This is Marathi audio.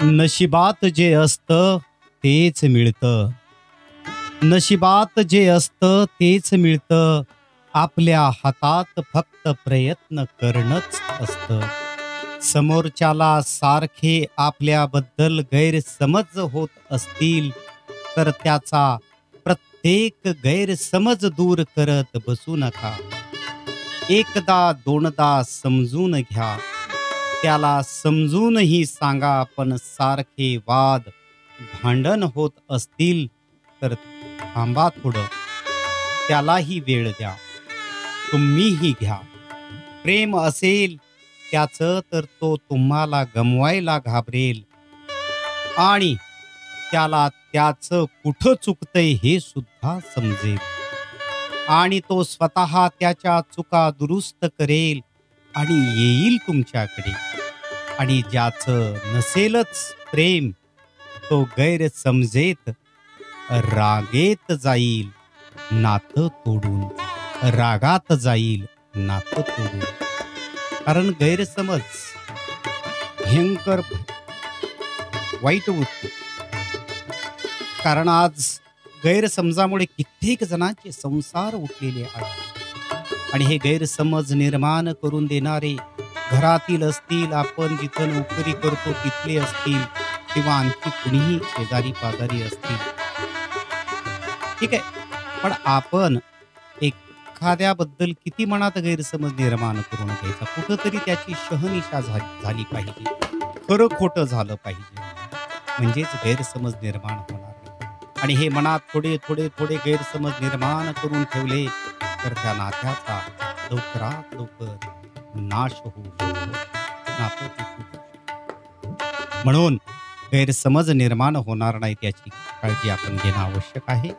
नशिबात जे असतं तेच मिळतं. नशिबात जे असतं तेच मिळतं. आपल्या हातात फक्त प्रयत्न करणंच असतं. समोरच्याला सारखे आपल्याबद्दल गैरसमज होत असतील तर त्याचा प्रत्येक गैरसमज दूर करत बसू नका. एकदा दोनदा समजून घ्या. त्याला समजूनही सांगा, पण सारखे वाद भांडण होत असतील तर थांबा थोडं. त्यालाही वेळ द्या. तुम्हीही घ्या. प्रेम असेल त्याचं तर तो तुम्हाला गमवायला घाबरेल आणि त्याला त्याचं कुठं चुकतंय हे सुद्धा समजेल आणि तो स्वतः त्याच्या चुका दुरुस्त करेल आणि येईल तुमच्याकडे. आणि ज्याचं नसेलच प्रेम तो गैरसमजेत रागेत जाईल नातं तोडून. रागात जाईल नातं तोडून. कारण गैरसमज भयंकर वाईट गोष्ट. कारण आज गैरसमजामुळे कित्येक जणांचे संसार उठलेले आहेत आणि हे गैरसमज निर्माण करून देणारे घरातील असतील, आपण जिथं नोकरी करतो तिथले असतील किंवा आणखी कुणीही शेजारी पाजारी असतील. ठीक आहे, पण आपण एखाद्याबद्दल किती मनात गैरसमज निर्माण करून घ्यायचा. कुठंतरी त्याची शहनिशा झाली पाहिजे. खरं खोटं झालं पाहिजे, म्हणजेच गैरसमज निर्माण होणार नाही. आणि हे मनात थोडे थोडे थोडे गैरसमज निर्माण करून ठेवले तर त्या नात्याचा लवकरात लवकर नाश होऊ शकतो. नातं तुटू शकतं. म्हणून गैरसमज निर्माण होणार नाही याची काळजी आपण घेणं आवश्यक आहे.